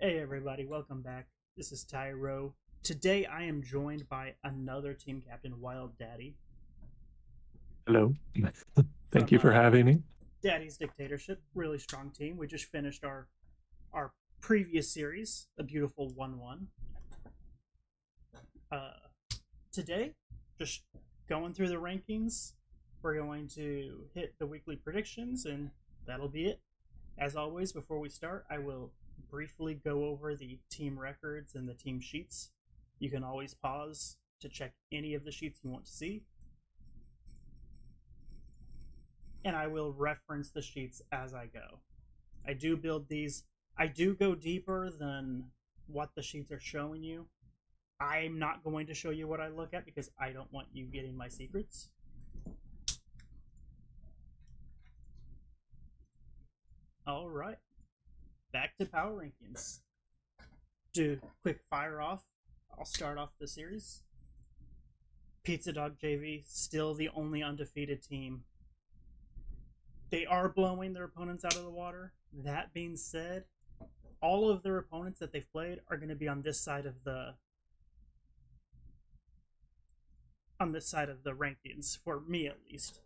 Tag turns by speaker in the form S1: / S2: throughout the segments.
S1: Hey everybody, welcome back. This is Tyro. Today I am joined by another team captain, WildDaddy,
S2: Hello. Thank
S1: from
S2: you for having me.
S1: Daddy's Dictatorship. Really strong team. We just finished our previous series, a beautiful 1-1. Uh, Today, just going through the rankings. We're going to hit the weekly predictions, and that'll be it. As always, before we start, I will briefly go over the team records and the team sheets. You can always pause to check any of the sheets you want to see, and I will reference the sheets as I go. I do build these, I do go deeper than what the sheets are showing you. I'm not going to show you what I look at because I don't want you getting my secrets. All right, back to power rankings. Do quick fire off. I'll start off the series. Pizza Dog JV, still the only undefeated team. They are blowing their opponents out of the water. That being said, all of their opponents that they've played are going to be on this side of the rankings, for me at least.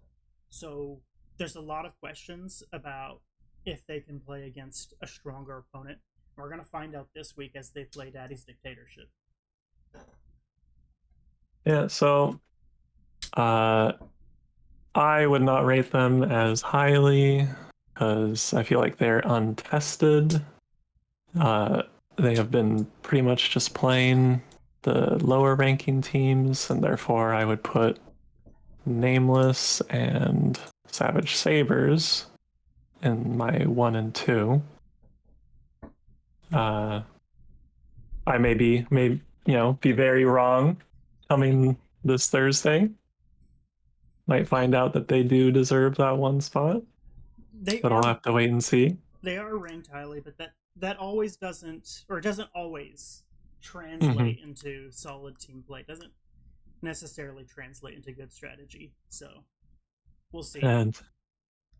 S1: So there's a lot of questions about if they can play against a stronger opponent. We're going to find out this week as they play Daddy's Dictatorship.
S2: Yeah, so uh, I would not rate them as highly because I feel like they're untested. Uh, they have been pretty much just playing the lower ranking teams, and therefore I would put Nameless and Savage Sabers in my 1 and 2. Uh, I may be very wrong coming this Thursday. Might find out that they do deserve that one spot,
S1: They
S2: but I'll
S1: are
S2: have to wait and see.
S1: they are ranked highly, but that always doesn't always
S2: Hmm.
S1: translate into solid team play. It doesn't necessarily translate into good strategy. So we'll see.
S2: And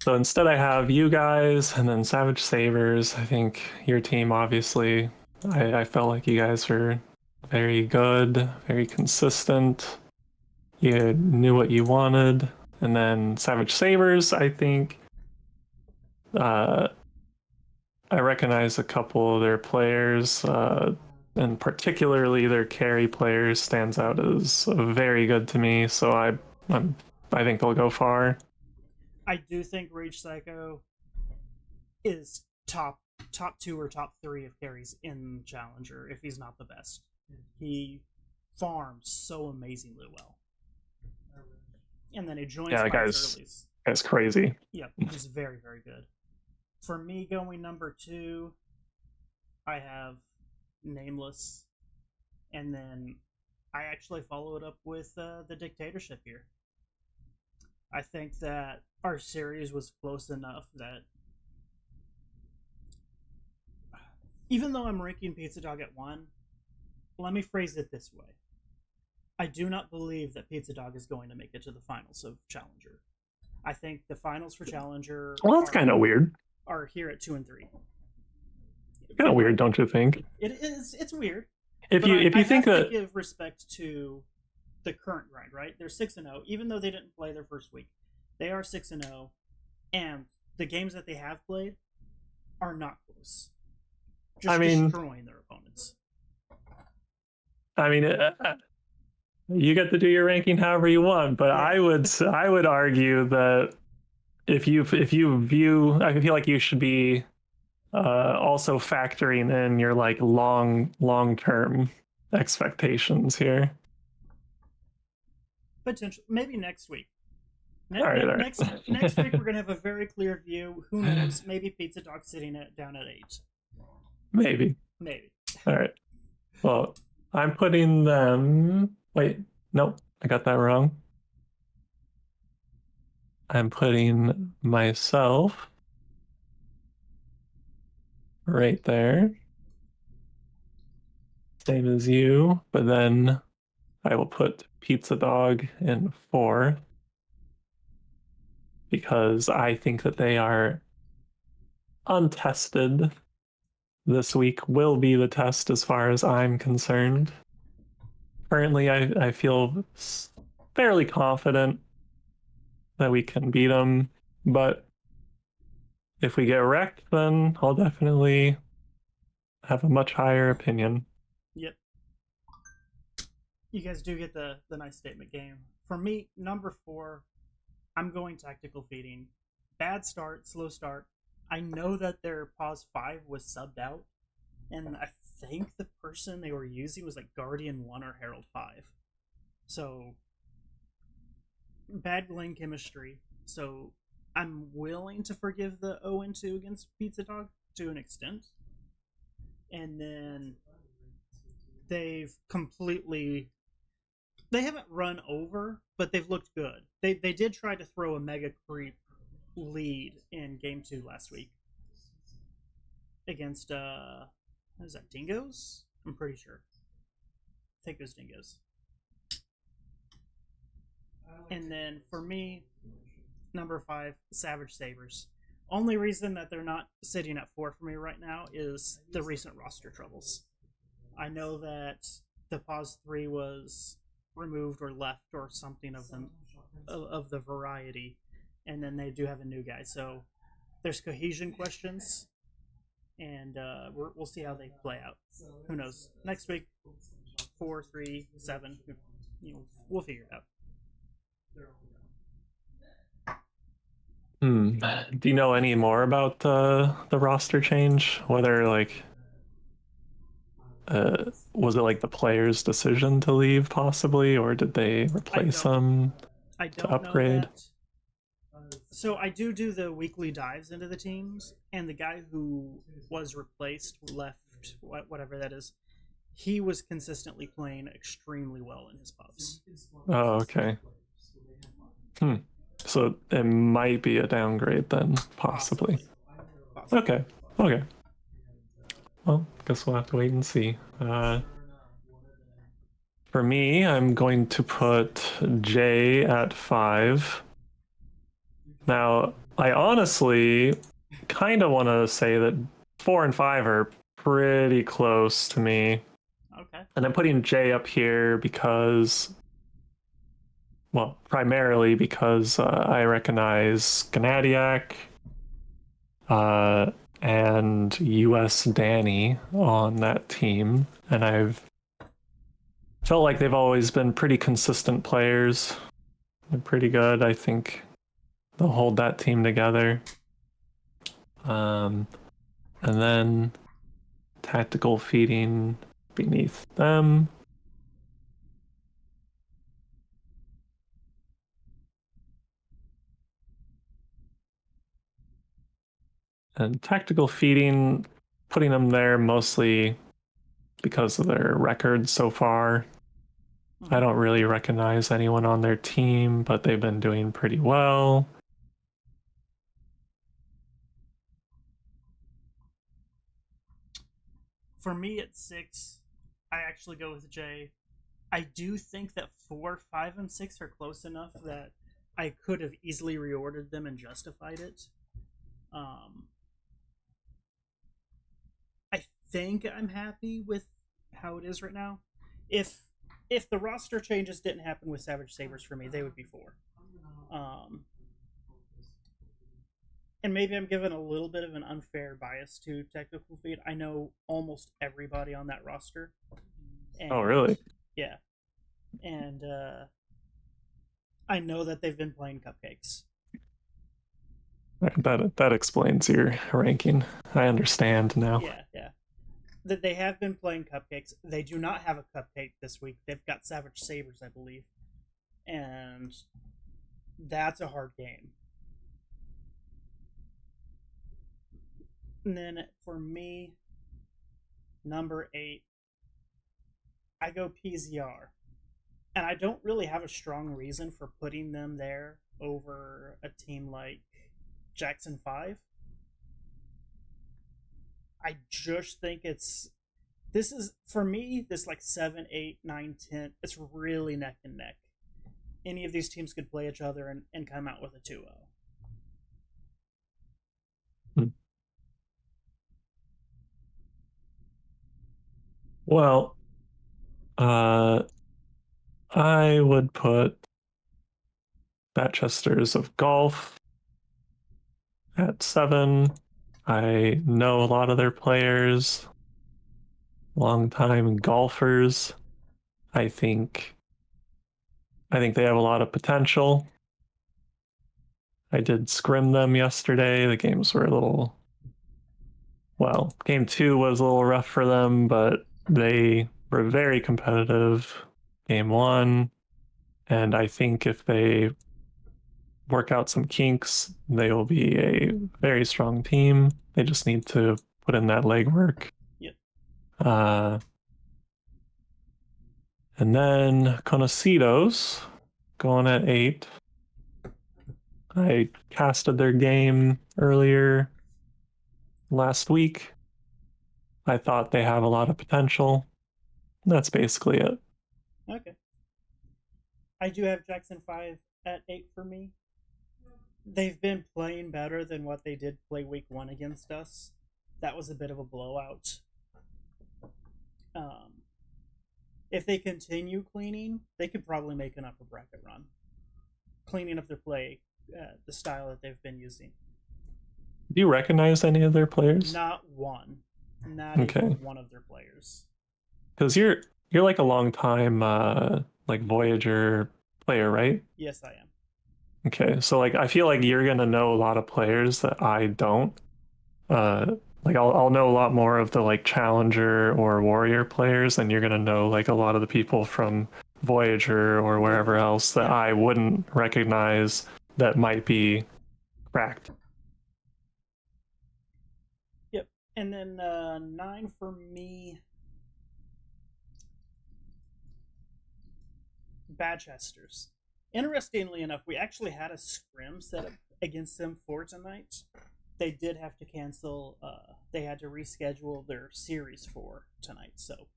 S2: so instead, I have you guys and then Savage Savers. I think your team, obviously, I felt like you guys were very good, very consistent. You knew what you wanted. And then Savage Savers, I think uh, I recognize a couple of their players, and particularly their carry players stands out as very good to me. So I'm, I think they'll go far.
S1: I do think Rage Psycho is top two or top three of carries in Challenger if he's not the best. He farms so amazingly well, and then he joins
S2: Yeah, that
S1: fights
S2: guy's
S1: early.
S2: guy's crazy.
S1: Yep, he's very very good. For me, going number two, I have Nameless, and then I actually follow it up with the Dictatorship here. I think that our series was close enough that even though I'm ranking Pizza Dog at one, let me phrase it this way. I do not believe that Pizza Dog is going to make it to the finals of Challenger. I think the finals for Challenger
S2: Well, that's kind of weird.
S1: are here at 2 and 3.
S2: Kind of weird, don't you think?
S1: It's weird,
S2: If
S1: but
S2: you
S1: I,
S2: if
S1: I
S2: you think
S1: have to
S2: that,
S1: give respect to the current grind. Right, they're 6-0, even though they didn't play their first week. They are 6-0, and the games that they have played are not close,
S2: I
S1: just
S2: mean,
S1: destroying their opponents.
S2: I mean, you get to do your ranking however you want, but
S1: Yeah,
S2: I would argue that if you view, I feel like you should be also factoring in your like long term expectations here.
S1: potential maybe next week.
S2: All right, all
S1: Next week
S2: right.
S1: we're gonna have a very clear view. Who knows? Maybe Pizza Dog sitting down at 8.
S2: Maybe.
S1: Maybe.
S2: All right. Well, I'm putting them. Wait, nope, I got that wrong. I'm putting myself right there, same as you, but then I will put Pizza Dog in 4 because I think that they are untested this week will be the test as far as I'm concerned. Currently, I feel fairly confident that we can beat them, but if we get wrecked, then I'll definitely have a much higher opinion.
S1: Yep. You guys do get the nice statement game. For me, number 4, I'm going tactical feeding. Bad start, slow start. I know that their pause 5 was subbed out, and I think the person they were using was like Guardian 1 or Herald 5. So, bad lane chemistry. So, I'm willing to forgive the 0-2 against Pizza Dog to an extent. And then they've completely. They haven't run over, but they've looked good. They did try to throw a mega creep lead in game 2 last week against what is that, Dingoes? I'm pretty sure. I think it was Dingoes. And then for me, number 5, Savage Sabers. Only reason that they're not sitting at 4 for me right now is the recent roster troubles. I know that the pause 3 was removed or left or something of the variety, and then they do have a new guy. So there's cohesion questions, and we'll see how they play out. Who knows? Next week, 4, 3, 7. We'll figure it out.
S2: Do you know any more about the roster change? Whether like was it like the player's decision to leave possibly, or did they replace them to upgrade?
S1: Know that. So I do the weekly dives into the teams, and the guy who was replaced, left, whatever that is, he was consistently playing extremely well in his pubs.
S2: Oh, okay. So it might be a downgrade then, possibly. Okay. Well, guess we'll have to wait and see. For me, I'm going to put Jay at 5. Now, I honestly kind of want to say that 4 and 5 are pretty close to me.
S1: Okay.
S2: And I'm putting Jay up here because, well, primarily because I recognize Gnadiac and US Danny on that team, and I've felt like they've always been pretty consistent players. They're pretty good. I think they'll hold that team together. And then tactical feeding beneath them. And tactical feeding, putting them there mostly because of their record so far. I don't really recognize anyone on their team, but they've been doing pretty well.
S1: For me at 6, I actually go with Jay. I do think that 4, 5, and 6 are close enough that I could have easily reordered them and justified it. I think I'm happy with how it is right now. If the roster changes didn't happen with Savage Sabers for me, they would be 4. And maybe I'm giving a little bit of an unfair bias to Technical Feed. I know almost everybody on that roster.
S2: And, oh, really?
S1: Yeah. And I know that they've been playing cupcakes.
S2: That explains your ranking. I understand now.
S1: Yeah. That they have been playing cupcakes. They do not have a cupcake this week. They've got Savage Sabers, I believe. And that's a hard game. And then for me, number 8, I go PZR. And I don't really have a strong reason for putting them there over a team like Jackson 5. I just think this is, for me, this like 7, 8, 9, 10, it's really neck and neck. Any of these teams could play each other and come out with a 2-0.
S2: Well, I would put Batchesters of Golf at 7. I know a lot of their players, longtime golfers. I think I think they have a lot of potential. I did scrim them yesterday. The games were a little, well, game 2 was a little rough for them, but they were very competitive game 1. And I think if they work out some kinks, they will be a very strong team. They just need to put in that legwork.
S1: Yep.
S2: And then Conocidos going at 8. I casted their game earlier last week. I thought they have a lot of potential. That's basically it.
S1: Okay. I do have Jackson 5 at 8 for me. They've been playing better than what they did play week 1 against us. That was a bit of a blowout. Um, if they continue cleaning, they could probably make an upper bracket run. Cleaning up their play, the style that they've been using.
S2: Do you recognize any of their players?
S1: Not one. Not
S2: Okay.
S1: even one of their players.
S2: Because you're like a long time like Voyager player, right?
S1: Yes, I am.
S2: Okay, so like I feel like you're gonna know a lot of players that I don't. Like I'll know a lot more of the like Challenger or Warrior players, and you're gonna know like a lot of the people from Voyager or wherever else that
S1: Yeah.
S2: I wouldn't recognize that might be cracked.
S1: Yep. And then 9 for me. Badchesters. Interestingly enough, we actually had a scrim set up against them for tonight. They did have to cancel. They had to reschedule their series for tonight, so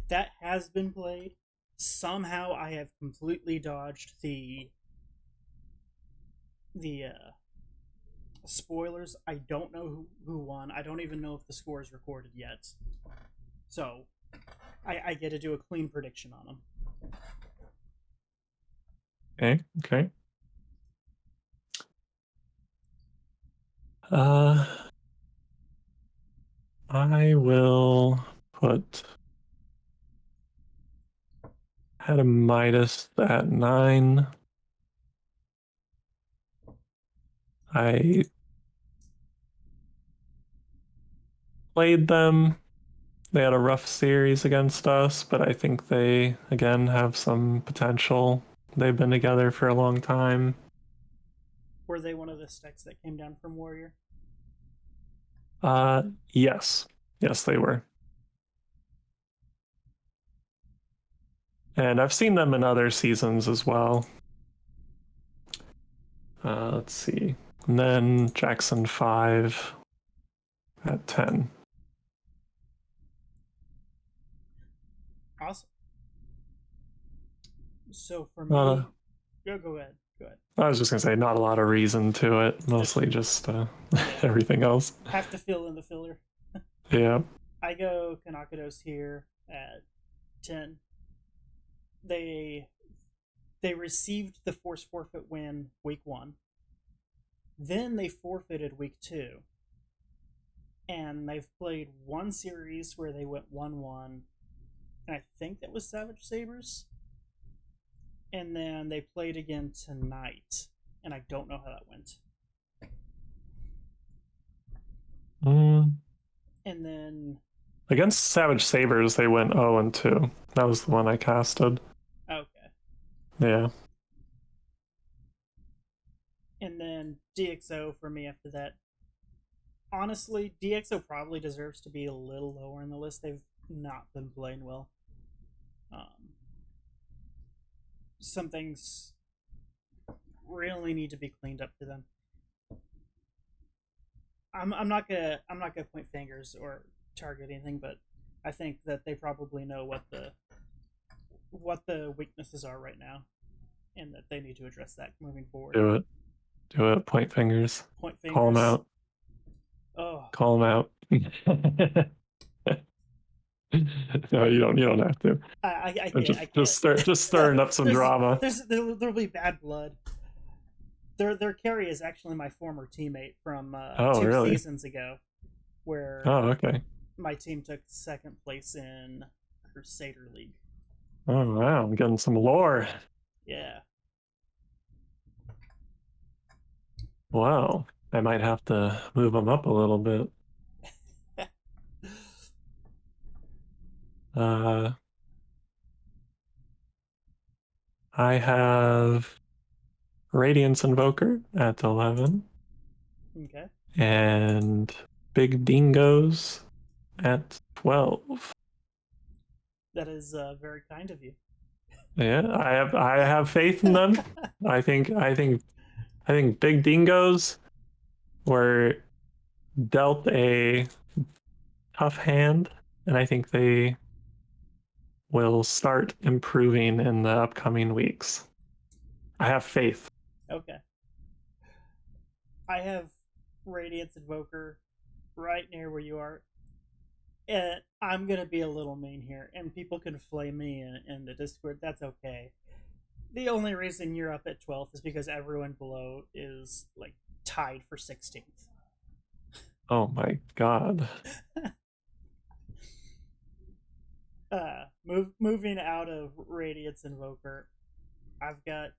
S1: that has been played. Somehow, I have completely dodged the spoilers. I don't know who won. I don't even know if the score is recorded yet. So I get to do a clean prediction on them.
S2: Okay. Uh, I will put had a Midas at 9. I played them. They had a rough series against us, but I think they again have some potential. They've been together for a long time.
S1: Were they one of the stacks that came down from Warrior?
S2: Yes. Yes, they were. And I've seen them in other seasons as well. Let's see. And then Jackson 5 at 10.
S1: Awesome. So for
S2: Not
S1: me,
S2: a,
S1: go ahead. Go ahead.
S2: I was just going to say, not a lot of reason to it. Mostly just everything else.
S1: Have to fill in the filler.
S2: Yeah.
S1: I go Kanakados here at 10. They received the force forfeit win week 1. Then they forfeited week 2. And they've played one series where they went 1-1. And I think that was Savage Sabres. And then they played again tonight. And I don't know how that went. And then
S2: Against Savage Sabres, they went 0-2. That was the one I casted.
S1: okay.
S2: Yeah.
S1: And then DXO for me after that. Honestly, DXO probably deserves to be a little lower in the list. They've not been playing well. Some things really need to be cleaned up to them. I'm not gonna point fingers or target anything, but I think that they probably know what the weaknesses are right now, and that they need to address that moving forward.
S2: Do it. Point fingers.
S1: Point fingers.
S2: Call them out.
S1: Oh.
S2: Call them out. No, you don't. You don't have to.
S1: I
S2: But
S1: can't. I
S2: just
S1: can't.
S2: stirring up some drama.
S1: There'll be bad blood. Their carry is actually my former teammate from
S2: Oh,
S1: two
S2: really?
S1: seasons ago, where
S2: Oh, okay.
S1: my team took second place in Crusader League.
S2: Oh, wow. I'm getting some lore.
S1: Yeah.
S2: Wow. I might have to move them up a little bit. Uh, I have Radiance Invoker at 11
S1: Okay.
S2: and Big Dingoes at 12.
S1: That is very kind of you.
S2: Yeah, I have faith in them. I think Big Dingoes were dealt a tough hand, and I think they will start improving in the upcoming weeks. I have faith.
S1: Okay. I have Radiance Invoker right near where you are. And I'm gonna be a little mean here, and people can flame me in the Discord. That's okay. The only reason you're up at 12th is because everyone below is like tied for 16th.
S2: Oh my god.
S1: Moving out of Radiance Invoker, I've got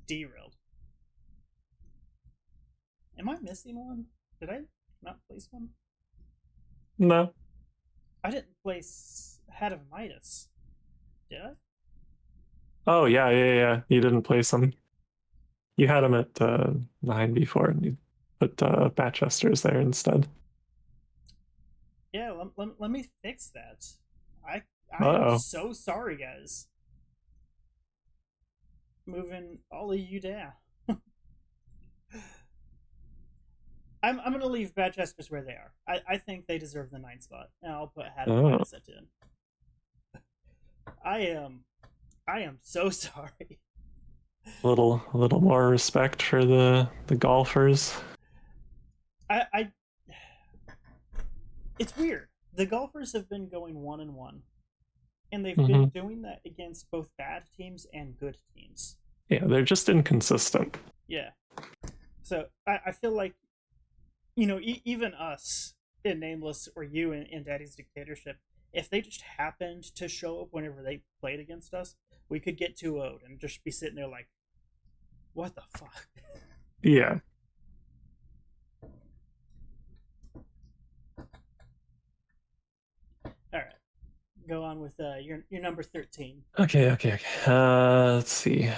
S1: Derailed. Am I missing one? Did I not place one?
S2: No.
S1: I didn't place Head of Midas. Did I?
S2: Oh yeah, yeah, yeah. You didn't place them. You had them at 9 before, and you put Batchesters there instead.
S1: Yeah, let me fix that. I I am
S2: Uh-oh.
S1: so sorry, guys. Moving all of you down. I'm gonna leave Batchesters where they are. I think they deserve the 9th spot, and I'll put Hat of
S2: Oh,
S1: Midas at 10. I am I am so sorry.
S2: a little more respect for the golfers.
S1: I it's weird. The golfers have been going 1-1, and they've been
S2: Hmm.
S1: doing that against both bad teams and good teams.
S2: Yeah, they're just inconsistent.
S1: Yeah. So I feel like even us in Nameless or you in Daddy's Dictatorship, if they just happened to show up whenever they played against us, we could get 2-0'd and just be sitting there like, what the fuck?
S2: Yeah.
S1: All right, go on with your number 13.
S2: Okay, okay, okay. Let's see.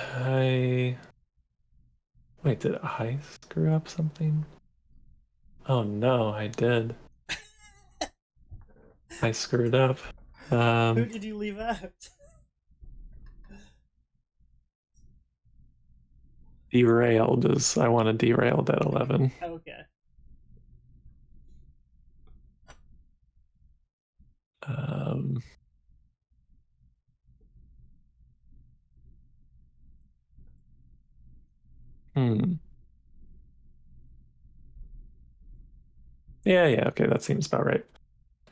S2: Wait, did I screw up something? Oh no, I did. I screwed up.
S1: Who
S2: Um,
S1: did you leave out?
S2: Derailed is I want to derailed at 11.
S1: Okay.
S2: Um, hmm. Yeah, yeah, okay, that seems about right.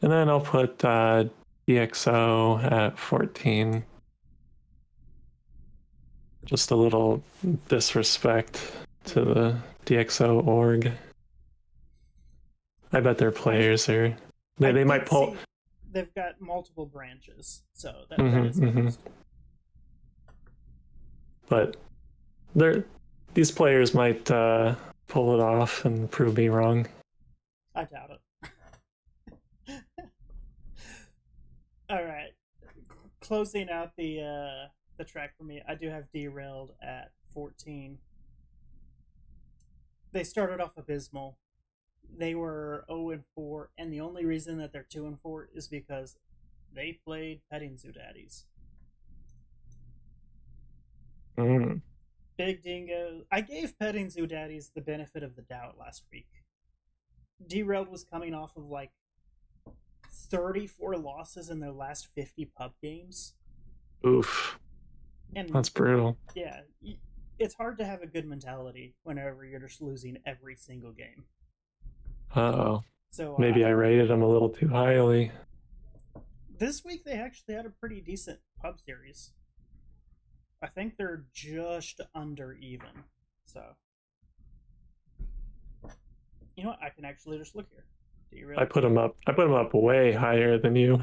S2: And then I'll put DXO at 14. Just a little disrespect to
S1: Mm-hmm.
S2: the DXO org. I bet their
S1: I
S2: players are. They,
S1: I
S2: they might
S1: did
S2: pull.
S1: see they've got multiple branches, so that
S2: Hmm,
S1: is
S2: hmm.
S1: interesting.
S2: But they're these players might pull it off and prove me wrong.
S1: I doubt it. All right, closing out the track for me, I do have Derailed at 14. They started off abysmal. They were 0-4, and the only reason that they're 2-4 is because they played Petting Zoo Daddies.
S2: Mm.
S1: Big Dingo. I gave Petting Zoo Daddies the benefit of the doubt last week. Derailed was coming off of like 34 losses in their last 50 pub games.
S2: Oof,
S1: And
S2: that's brutal.
S1: yeah, it's hard to have a good mentality whenever you're just losing every single game.
S2: Oh,
S1: So
S2: maybe I rated them a little too highly.
S1: This week they actually had a pretty decent pub series. I think they're just under even. So, you know what? I can actually just look here. Do you really?
S2: I put them up. I put them up way higher than you.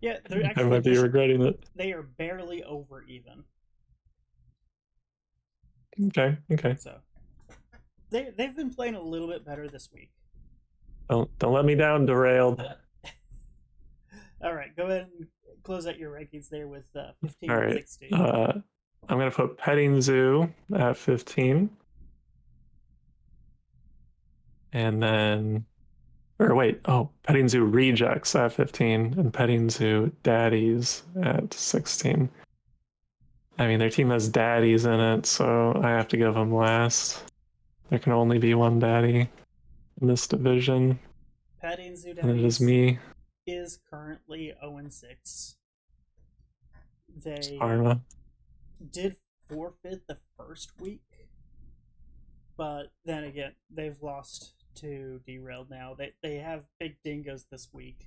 S1: Yeah, they're
S2: I
S1: actually
S2: might be regretting it.
S1: they are barely over even.
S2: Okay.
S1: So they've been playing a little bit better this week.
S2: Don't let me down, Derailed.
S1: All right, go ahead and close out your rankings there with 15
S2: All
S1: and
S2: right.
S1: 16.
S2: I'm gonna put Petting Zoo at 15, and then, or wait, Petting Zoo Rejects at 15, and Petting Zoo Daddies at 16. I mean, their team has daddies in it, so I have to give them last. There can only be one daddy in this division,
S1: Petting Zoo
S2: and it is
S1: Daddies
S2: me.
S1: is currently 0-6. They
S2: Karma.
S1: did forfeit the first week, but then again, they've lost to Derailed now. They have Big Dingoes this week.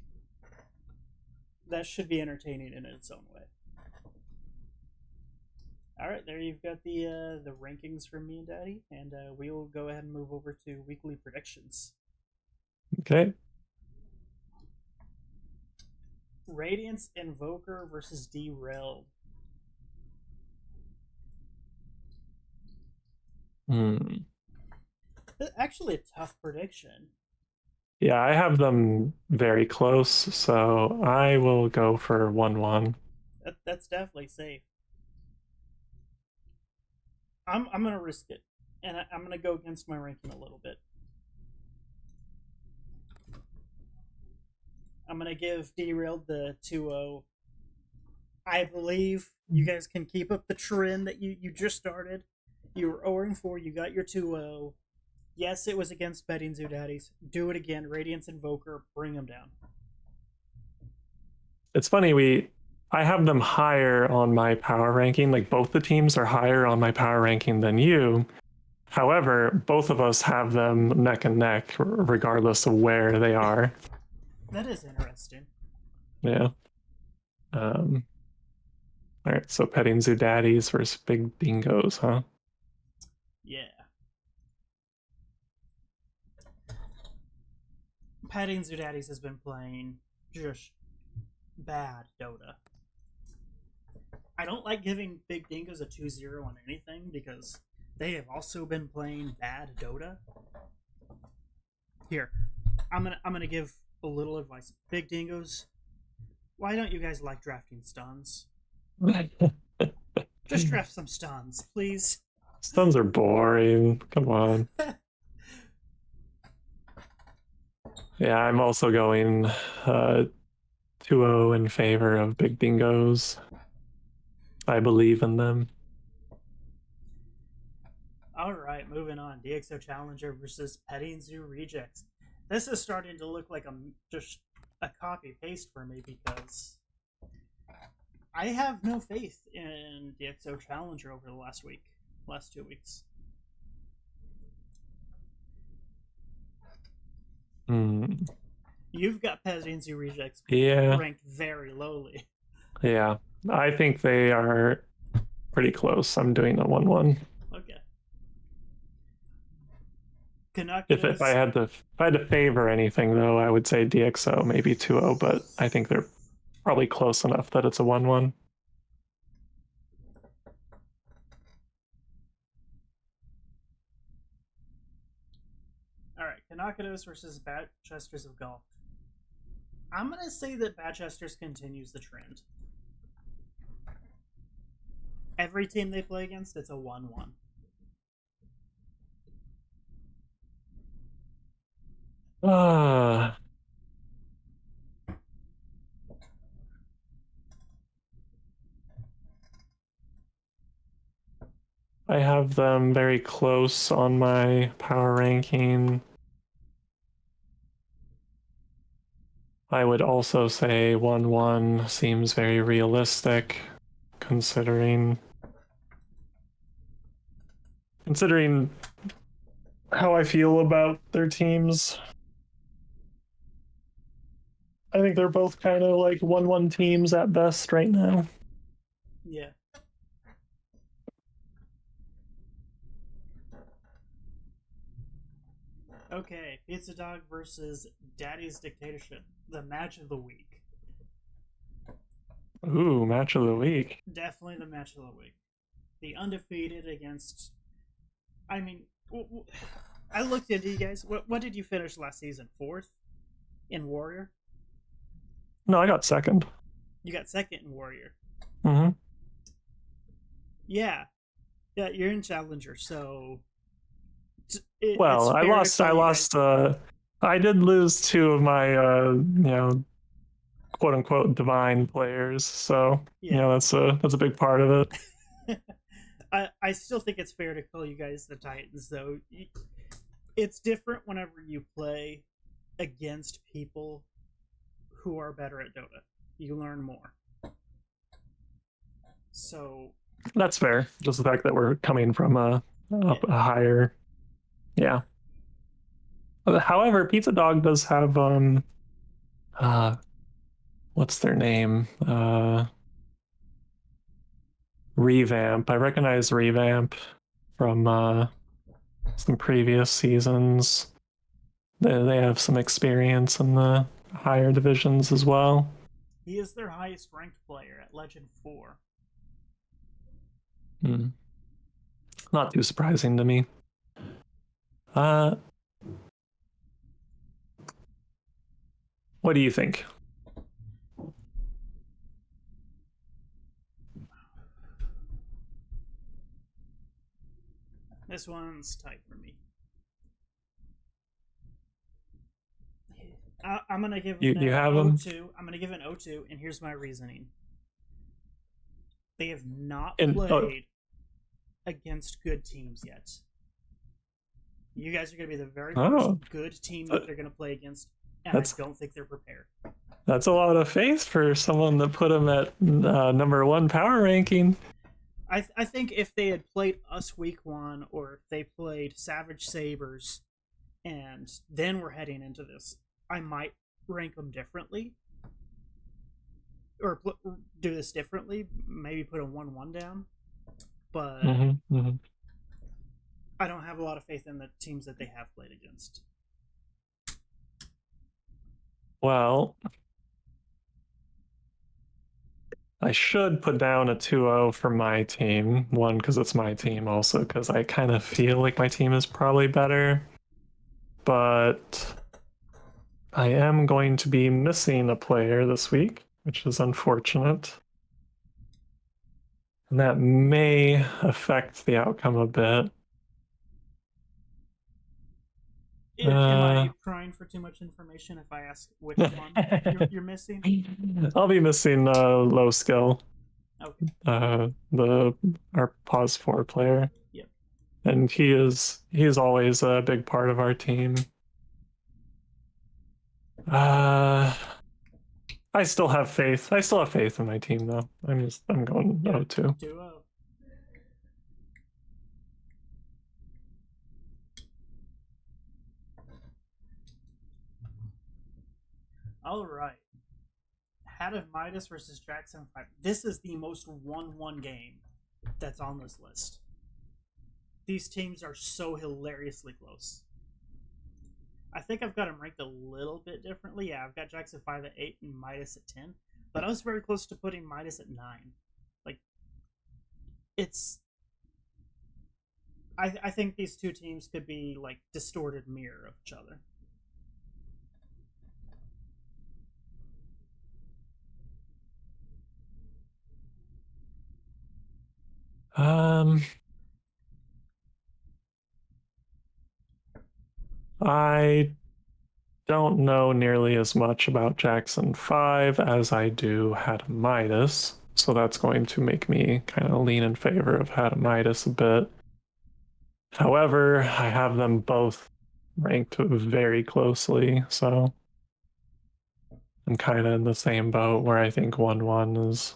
S1: That should be entertaining in its own way. All right, there you've got the rankings from me and Daddy, and we will go ahead and move over to weekly predictions.
S2: Okay.
S1: Radiance Invoker versus Derailed. Actually, a tough prediction.
S2: Yeah, I have them very close, so I will go for 1-1.
S1: That's definitely safe. I'm gonna risk it, and I'm gonna go against my ranking a little bit. I'm gonna give Derailed the 2-0. I believe you guys can keep up the trend that you just started. You were 0-4, you got your 2-0. Yes, it was against Betting Zoo Daddies. Do it again. Radiance Invoker, bring them down.
S2: It's funny, I have them higher on my power ranking. Like, both the teams are higher on my power ranking than you. However, both of us have them neck and neck, regardless of where they are.
S1: That is interesting.
S2: Yeah. All right, so Petting Zoo Daddies versus Big Dingoes, huh?
S1: Yeah. Petting Zoo Daddies has been playing just bad Dota. I don't like giving Big Dingoes a 2-0 on anything because they have also been playing bad Dota. Here, I'm gonna give a little advice. Big Dingoes, why don't you guys like drafting stuns? Just draft some stuns, please.
S2: Stuns are boring. Come on. Yeah, I'm also going 2-0 in favor of Big Dingoes. I believe in them.
S1: All right, moving on. DxO Challenger versus Petting Zoo Rejects. This is starting to look like just a copy paste for me because I have no faith in DxO Challenger over the last 2 weeks. You've got Petting Zoo Rejects ranked very lowly.
S2: Yeah, I think they are pretty close. I'm doing a 1-1.
S1: Okay.
S2: If I had to favor anything, though, I would say DxO maybe 2-0, but I think they're probably close enough that it's a 1-1.
S1: All right, Kanakados versus Batchesters of Golf. I'm going to say that Batchesters continues the trend. Every team they play against, it's a 1-1.
S2: I have them very close on my power ranking. I would also say 1-1 seems very realistic, considering how I feel about their teams. I think they're both kind of like 1-1 teams at best right now.
S1: Yeah. Okay, Pizza Dog versus Daddy's Dictatorship, the match of the week.
S2: Ooh, match of the week.
S1: Definitely the match of the week. The undefeated against. I mean, I looked at you guys. What did you finish last season? 4th in Warrior?
S2: No, I got second.
S1: You got 2nd in Warrior.
S2: Mm-hmm.
S1: Yeah. Yeah, you're in Challenger, so.
S2: Well, I lost. I did lose 2 of my, quote unquote divine players. So
S1: yeah,
S2: that's a big part of it.
S1: I still think it's fair to call you guys the Titans, though. It's different whenever you play against people who are better at Dota. You learn more. So
S2: That's fair. Just the fact that we're coming from a higher, yeah. However, Pizza Dog does have what's their name? Revamp. I recognize Revamp from some previous seasons. They have some experience in the higher divisions as well.
S1: he is their highest ranked player at Legend 4.
S2: Not too surprising to me. What do you think?
S1: This one's tight for me. I'm gonna give
S2: you have them?
S1: O2. I'm gonna give an O2, and here's my reasoning. They have not played against good teams yet. You guys are gonna be the very first good team that they're gonna play against, and I don't think they're prepared.
S2: That's a lot of faith for someone that put them at number 1 power ranking.
S1: I think if they had played us week 1, or if they played Savage Sabers, and then we're heading into this, I might rank them differently, or do this differently. Maybe put a 1-1 down, but I don't have a lot of faith in the teams that they have played against.
S2: Well, I should put down a 2-0 for my team. 1, because it's my team, also because I kind of feel like my team is probably better. But I am going to be missing a player this week, which is unfortunate. And that may affect the outcome a bit.
S1: Am I prying for too much information if I ask which one you're missing?
S2: I'll be missing low skill.
S1: Okay.
S2: Our pause 4 player.
S1: Yep.
S2: And he is always a big part of our team. I still have faith. I still have faith in my team, though. I'm going O2.
S1: 2-0. All right. Hat of Midas versus Jackson 5. This is the most 1-1 game that's on this list. These teams are so hilariously close. I think I've got them ranked a little bit differently. Yeah, I've got Jackson 5 at 8 and Midas at 10. But I was very close to putting Midas at 9. Like, it's... I think these two teams could be, like, distorted mirror of each other.
S2: I don't know nearly as much about Jackson 5 as I do Hadamidas, so that's going to make me kind of lean in favor of Hadamidas a bit. However, I have them both ranked very closely, so I'm kind of in the same boat where I think 1-1 is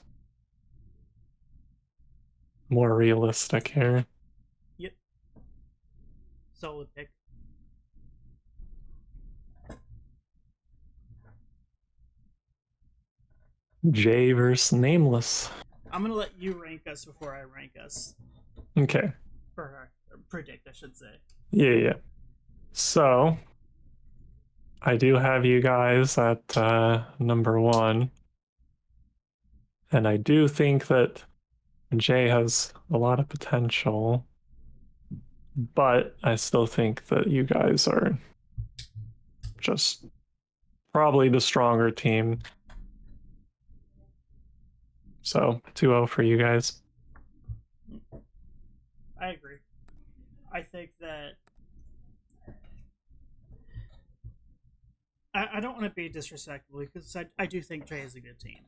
S2: more realistic here.
S1: Yep. Solid pick.
S2: Jay versus Nameless.
S1: I'm gonna let you rank us before I rank us.
S2: Okay.
S1: Or predict, I should say.
S2: Yeah. So, I do have you guys at number 1. And I do think that Jay has a lot of potential. But I still think that you guys are just probably the stronger team. So 2-0 for you guys.
S1: I agree. I think that I don't want to be disrespectful because I do think Jay is a good team.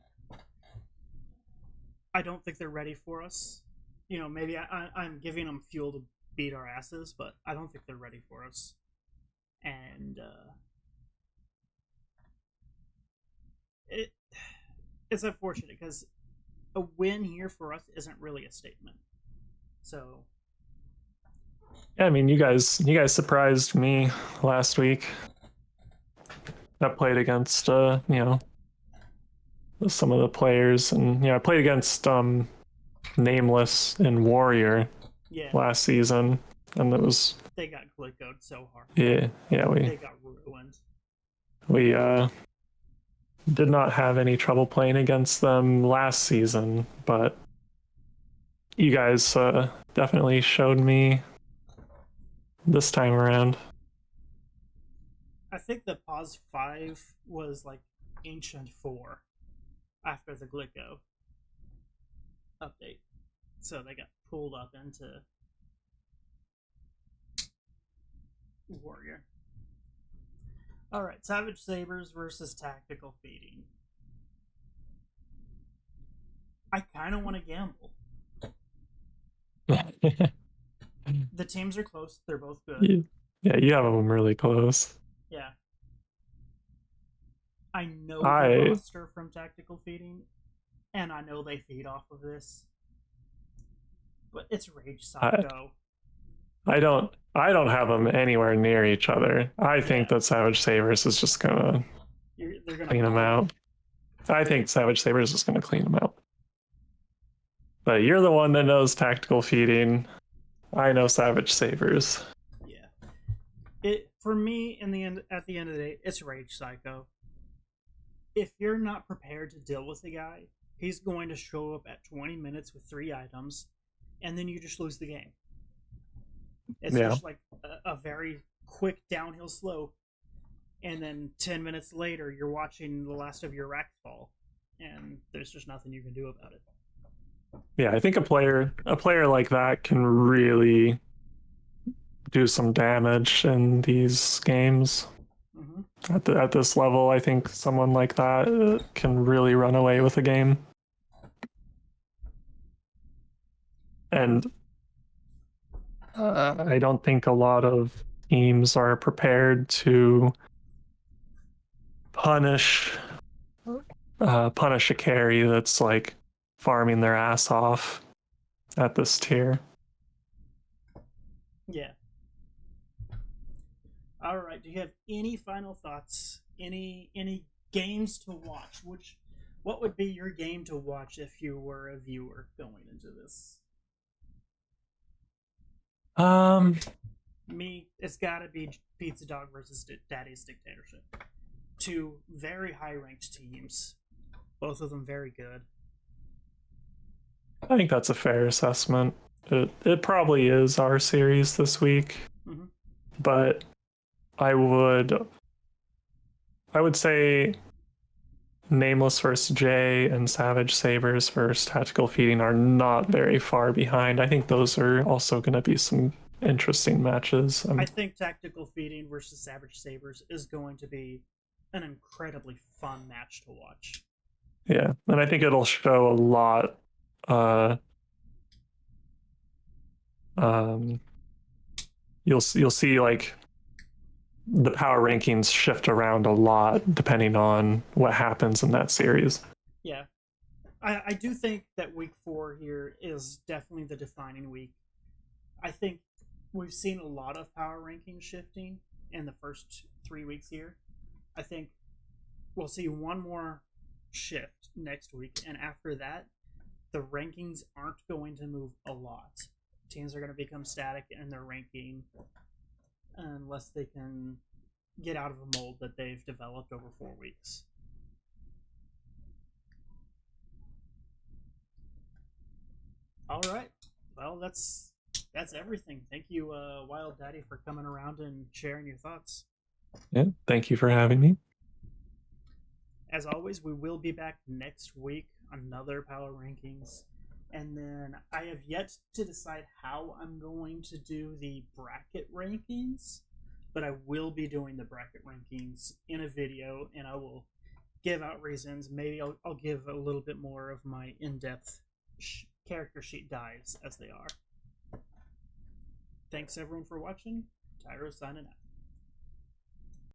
S1: I don't think they're ready for us. You know, maybe I'm giving them fuel to beat our asses, but I don't think they're ready for us. And it's unfortunate because a win here for us isn't really a statement. So
S2: yeah, I mean, you guys surprised me last week. I played against you know, some of the players, and I played against Nameless and Warrior last season, and it was
S1: they got glickoed so hard.
S2: Yeah,
S1: they got ruined.
S2: We did not have any trouble playing against them last season, but you guys definitely showed me this time around.
S1: I think the pause 5 was like Ancient 4 after the Glicko update. So they got pulled up into Warrior. Alright, Savage Sabers versus Tactical Feeding. I kind of want to gamble. The teams are close. They're both good.
S2: Yeah, you have them really close.
S1: Yeah. I know the roster from Tactical Feeding, and I know they feed off of this. But it's Rage Psycho.
S2: I don't have them anywhere near each other. I think that Savage Sabers is just gonna clean them out. I think Savage Sabers is gonna clean them out. But you're the one that knows Tactical Feeding. I know Savage Sabers.
S1: Yeah. For me, at the end of the day, it's Rage Psycho. If you're not prepared to deal with the guy, he's going to show up at 20 minutes with 3 items, and then you just lose the game. It's just like a very quick downhill slope, and then 10 minutes later, you're watching the last of your racks fall, and there's just nothing you can do about it.
S2: Yeah, I think a player like that can really do some damage in these games. Mm-hmm. At this level, I think someone like that can really run away with a game. And I don't think a lot of teams are prepared to punish a carry that's like farming their ass off at this tier.
S1: Yeah. All right. Do you have any final thoughts? Any games to watch? What would be your game to watch if you were a viewer going into this? Me, it's got to be Pizza Dog versus Daddy's Dictatorship. 2 very high ranked teams, both of them very good.
S2: I think that's a fair assessment. It probably is our series this week, but I would say Nameless versus Jay and Savage Sabers versus Tactical Feeding are not very far behind. I think those are also going to be some interesting matches.
S1: I think Tactical Feeding versus Savage Sabers is going to be an incredibly fun match to watch.
S2: Yeah, and I think it'll show a lot. You'll see like the power rankings shift around a lot depending on what happens in that series.
S1: Yeah. I do think that week 4 here is definitely the defining week. I think we've seen a lot of power ranking shifting in the first 3 weeks here. I think we'll see one more shift next week, and after that, the rankings aren't going to move a lot. Teams are going to become static in their ranking unless they can get out of a mold that they've developed over 4 weeks. All right. Well, that's everything. Thank you, WildDaddy, for coming around and sharing your thoughts.
S2: Yeah, thank you for having me.
S1: As always, we will be back next week, another Power Rankings. And then I have yet to decide how I'm going to do the bracket rankings, but I will be doing the bracket rankings in a video, and I will give out reasons. Maybe I'll give a little bit more of my in-depth character sheet dives as they are. Thanks everyone for watching. Tyro signing out.